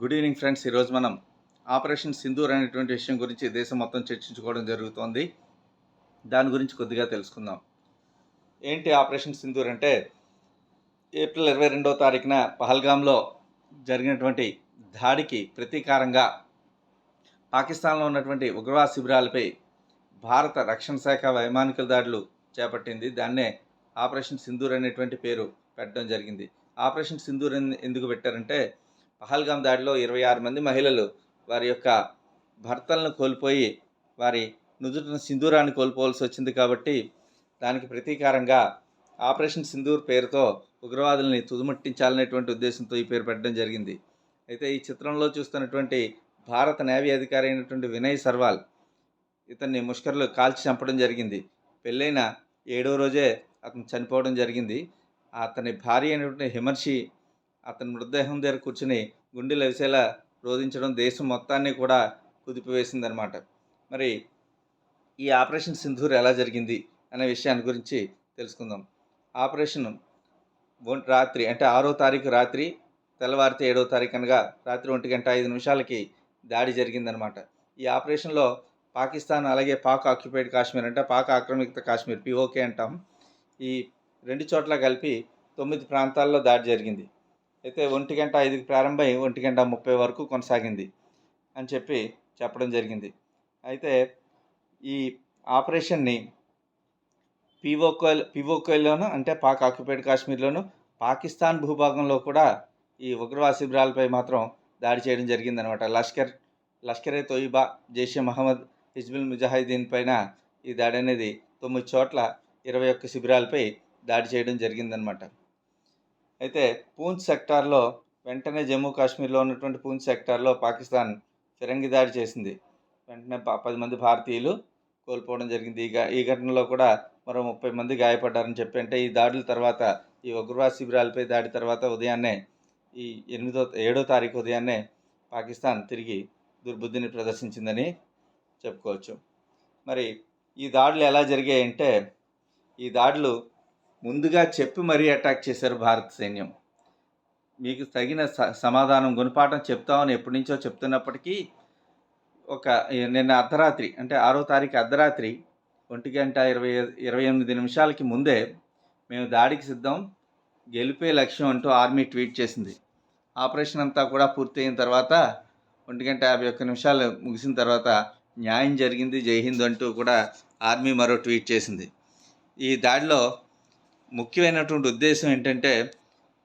Good evening friends. ఈరోజు మనం operation Sindoor అనేటువంటి విషయం గురించి దేశం మొత్తం చర్చించుకోవడం జరుగుతోంది. దాని గురించి కొద్దిగా తెలుసుకుందాం. ఏంటి ఆపరేషన్ సింధూర్ అంటే, ఏప్రిల్ 22వ తారీఖున పహల్గామ్లో జరిగినటువంటి దాడికి ప్రతీకారంగా పాకిస్తాన్లో ఉన్నటువంటి ఉగ్రవాద శిబిరాలపై భారత రక్షణ శాఖ వైమానిక దాడులు చేపట్టింది. దాన్నే ఆపరేషన్ సింధూర్ అనేటువంటి పేరు పెట్టడం జరిగింది. ఆపరేషన్ సింధూర్ ఎందుకు పెట్టారంటే, పహల్గామ్ దాడిలో 26 మంది మహిళలు వారి యొక్క భర్తలను కోల్పోయి వారి నుదుటిన సింధూరాన్ని కోల్పోవాల్సి వచ్చింది. కాబట్టి దానికి ప్రతీకారంగా ఆపరేషన్ సింధూర్ పేరుతో ఉగ్రవాదుల్ని తుదముట్టించాలనేటువంటి ఉద్దేశంతో ఈ పేరు పెట్టడం జరిగింది. అయితే ఈ చిత్రంలో చూస్తున్నటువంటి భారత నేవీ అధికారి అయినటువంటి వినయ్ సర్వాల్ ఇతన్ని ముష్కరులు కాల్చి చంపడం జరిగింది. పెళ్ళైన 7వ రోజే అతను చనిపోవడం జరిగింది. అతని భార్య అయినటువంటి హిమర్షి అతని మృతదేహం దగ్గర కూర్చుని గుండెలు అవిసేలా రోధించడం దేశం మొత్తాన్ని కూడా కుదిపివేసిందనమాట. మరి ఈ ఆపరేషన్ సింధూర్ ఎలా జరిగింది అనే విషయాన్ని గురించి తెలుసుకుందాం. ఆపరేషన్ రాత్రి అంటే 6వ తారీఖు రాత్రి తెల్లవారితే 7వ తారీఖు అనగా రాత్రి 1:05 దాడి జరిగిందనమాట. ఈ ఆపరేషన్లో పాకిస్తాన్ అలాగే పాక్ ఆక్యుపైడ్ కాశ్మీర్ అంటే పాక్ ఆక్రమిత కాశ్మీర్ పిఓకే అంటాం. ఈ రెండు చోట్ల కలిపి 9 ప్రాంతాల్లో దాడి జరిగింది. అయితే 1:05 ప్రారంభమై 1:30 వరకు కొనసాగింది అని చెప్పడం జరిగింది. అయితే ఈ ఆపరేషన్ని పిఓకేలోను అంటే పాక్ ఆక్యుపైడ్ కాశ్మీర్లోను పాకిస్తాన్ భూభాగంలో కూడా ఈ ఉగ్రవాద శిబిరాలపై మాత్రం దాడి చేయడం జరిగిందనమాట. లష్కరే తోయిబా, జైషే మహమ్మద్, హిజ్బుల్ ముజాహిదీన్ పైన ఈ దాడి అనేది 9 చోట్ల 21 శిబిరాలపై దాడి చేయడం జరిగిందనమాట. అయితే పూంచ్ సెక్టార్లో వెంటనే జమ్మూ కాశ్మీర్లో ఉన్నటువంటి పూంచ్ సెక్టార్లో పాకిస్తాన్ ఫిరంగి దాడి చేసింది. వెంటనే 10 మంది భారతీయులు కోల్పోవడం జరిగింది. ఈ ఘటనలో కూడా మరో 30 మంది గాయపడ్డారని అంటే ఈ దాడుల తర్వాత ఈ ఉగ్రవాద శిబిరాలపై దాడి తర్వాత ఉదయాన్నే ఈ 7వ తారీఖు ఉదయాన్నే పాకిస్తాన్ తిరిగి దుర్బుద్ధిని ప్రదర్శించిందని చెప్పుకోవచ్చు. మరి ఈ దాడులు ఎలా జరిగాయంటే, ఈ దాడులు ముందుగా చెప్పి మరీ అటాక్ చేశారు భారత సైన్యం. మీకు తగిన సమాధానం గుణపాఠం చెప్తామని ఎప్పటి నుంచో చెప్తున్నప్పటికీ నిన్న అర్ధరాత్రి అంటే 6వ తారీఖు అర్ధరాత్రి 1:28 ముందే మేము దాడికి సిద్ధం, గెలిపే లక్ష్యం అంటూ ఆర్మీ ట్వీట్ చేసింది. ఆపరేషన్ అంతా కూడా పూర్తయిన తర్వాత 1:51 ముగిసిన తర్వాత న్యాయం జరిగింది, జై హింద్ అంటూ కూడా ఆర్మీ మరో ట్వీట్ చేసింది. ఈ దాడిలో ముఖ్యమైనటువంటి ఉద్దేశం ఏంటంటే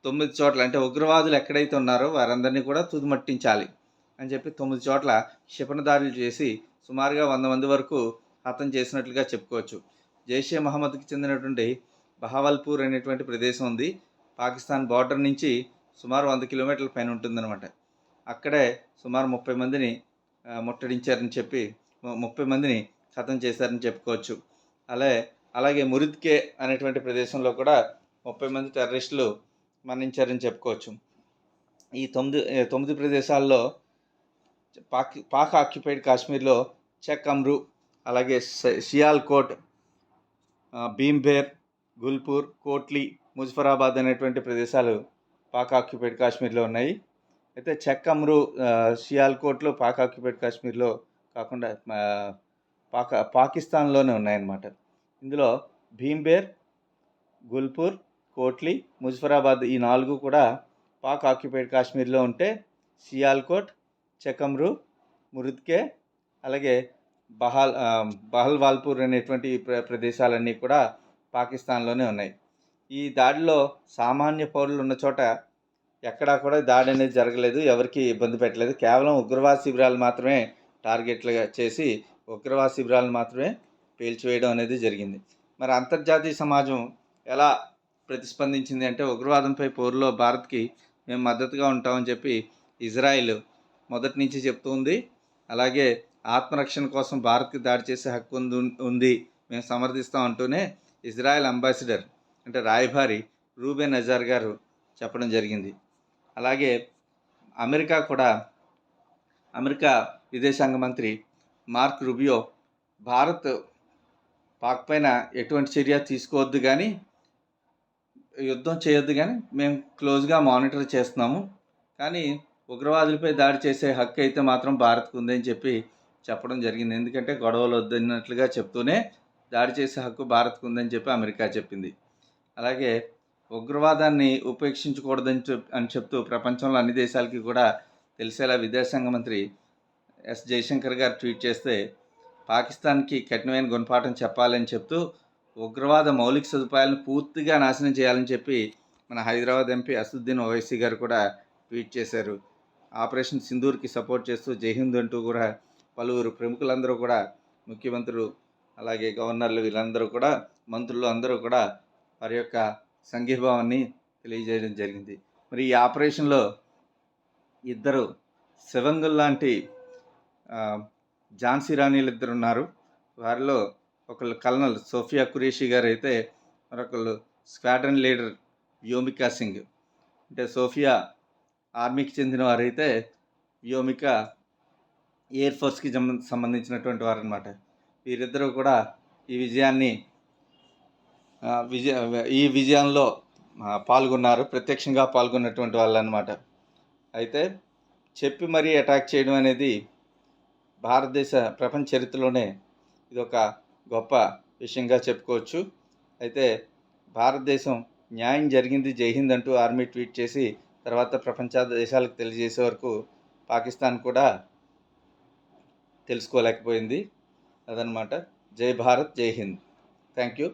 9 చోట్ల అంటే ఉగ్రవాదులు ఎక్కడైతే ఉన్నారో వారందరినీ కూడా తుదిమట్టించాలి అని 9 చోట్ల క్షిపణిదాడులు చేసి సుమారుగా 100 మంది వరకు హతం చేసినట్లుగా చెప్పుకోవచ్చు. జైషే మహమ్మద్కి చెందినటువంటి బహావల్పూర్ అనేటువంటి ప్రదేశం ఉంది. పాకిస్తాన్ బార్డర్ నుంచి సుమారు 100 కిలోమీటర్ల పైన ఉంటుందన్నమాట. అక్కడే సుమారు 30 మందిని ముట్టడించారని 30 మందిని హతం చేశారని చెప్పుకోవచ్చు. అలాగే మురిద్కే అనేటువంటి ప్రదేశంలో కూడా 30 మంది టెర్రరిస్టులు మరణించారని చెప్పుకోవచ్చు. ఈ 9 ప్రదేశాల్లో పాక్ ఆక్యుపైడ్ కాశ్మీర్లో చెక్ అమ్రు, అలాగే సియాల్కోట్, భీంబేర్, గుల్పూర్, కోట్లీ, ముజఫరాబాద్ అనేటువంటి ప్రదేశాలు పాక్ ఆక్యుపైడ్ కాశ్మీర్లో ఉన్నాయి. అయితే చెక్ అమ్రు, సియాల్కోట్లో పాక్ ఆక్యుపైడ్ కాశ్మీర్లో కాకుండా పాకిస్తాన్లోనే ఉన్నాయన్నమాట. ఇందులో భీంబేర్, గుల్పూర్, కోట్లీ, ముజఫరాబాద్ ఈ 4 కూడా పాక్ ఆక్యుపైడ్ కాశ్మీర్లో ఉంటే సియాల్కోట్, చెకమ్రు, మురిద్కే అలాగే బహల్వాల్పూర్ అనేటువంటి ప్రదేశాలన్నీ కూడా పాకిస్తాన్లోనే ఉన్నాయి. ఈ దాడిలో సామాన్య పౌరులు ఉన్న చోట ఎక్కడా కూడా దాడి అనేది జరగలేదు, ఎవరికి ఇబ్బంది పెట్టలేదు. కేవలం ఉగ్రవాద శిబిరాలు మాత్రమే టార్గెట్లుగా చేసి ఉగ్రవాద శిబిరాలను మాత్రమే పేల్చివేయడం అనేది జరిగింది. మరి అంతర్జాతీయ సమాజం ఎలా ప్రతిస్పందించింది అంటే, ఉగ్రవాదంపై పోరులో భారత్కి మేము మద్దతుగా ఉంటామని ఇజ్రాయిల్ మొదటి నుంచి చెప్తుంది. అలాగే ఆత్మరక్షణ కోసం భారత్కి దాడి చేసే హక్కు ఉంది, మేము సమర్థిస్తాం అంటూనే ఇజ్రాయెల్ అంబాసిడర్ అంటే రాయబారి రూబెన్ అజార్ గారు చెప్పడం జరిగింది. అలాగే అమెరికా విదేశాంగ మంత్రి మార్క్ రూబియో భారత్ పాక్ పైన ఎటువంటి చర్య తీసుకోవద్దు కానీ, యుద్ధం చేయొద్దు కానీ మేము క్లోజ్గా మానిటర్ చేస్తున్నాము, కానీ ఉగ్రవాదులపై దాడి చేసే హక్కు అయితే మాత్రం భారత్కు ఉందని చెప్పడం జరిగింది. ఎందుకంటే గొడవలు వద్దన్నట్లుగా చెప్తూనే దాడి చేసే హక్కు భారత్కు ఉందని చెప్పి అమెరికా చెప్పింది. అలాగే ఉగ్రవాదాన్ని ఉపేక్షించకూడదని చెప్తూ ప్రపంచంలో అన్ని దేశాలకి కూడా తెలిసేలా విదేశాంగ మంత్రి ఎస్ జయశంకర్ గారు ట్వీట్ చేస్తే, పాకిస్తాన్కి కఠినమైన గుణపాఠం చెప్పాలని చెప్తూ ఉగ్రవాద మౌలిక సదుపాయాలను పూర్తిగా నాశనం చేయాలని చెప్పి మన హైదరాబాద్ ఎంపీ అసదుద్దీన్ ఓవైసీ గారు కూడా ట్వీట్ చేశారు. ఆపరేషన్ సింధూర్కి సపోర్ట్ చేస్తూ జైహింద్ అంటూ కూడా పలువురు ప్రముఖులందరూ కూడా, ముఖ్యమంత్రులు అలాగే గవర్నర్లు, వీళ్ళందరూ కూడా, మంత్రులు అందరూ కూడా వారి యొక్క సంఘీభావాన్ని తెలియజేయడం జరిగింది. మరి ఈ ఆపరేషన్లో ఇద్దరు శివంగుల్ లాంటి ఝాన్సీ రాణీలు ఇద్దరు ఉన్నారు. వారిలో ఒకళ్ళు కల్నల్ సోఫియా ఖురేషీ గారు అయితే మరొకళ్ళు స్క్వాడ్రన్ లీడర్ వ్యోమికా సింగ్. అంటే సోఫియా ఆర్మీకి చెందిన వారైతే వ్యోమిక ఎయిర్ ఫోర్స్కి సంబంధించినటువంటి వారు అనమాట. వీరిద్దరూ కూడా ఈ విజయంలో పాల్గొన్నారు, ప్రత్యక్షంగా పాల్గొన్నటువంటి వాళ్ళు అనమాట. అయితే చెప్పి మరీ అటాక్ చేయడం అనేది భారతదేశ ప్రపంచ చరిత్రలోనే ఇదొక గొప్ప విషయంగా చెప్పుకోవచ్చు. అయితే భారతదేశం న్యాయం జరిగింది జైహింద్ అంటూ ఆర్మీ ట్వీట్ చేసి తర్వాత ప్రపంచ దేశాలకు తెలియజేసే వరకు పాకిస్తాన్ కూడా తెలుసుకోలేకపోయింది. అదనమాట. జై భారత్, జై హింద్. Thank you.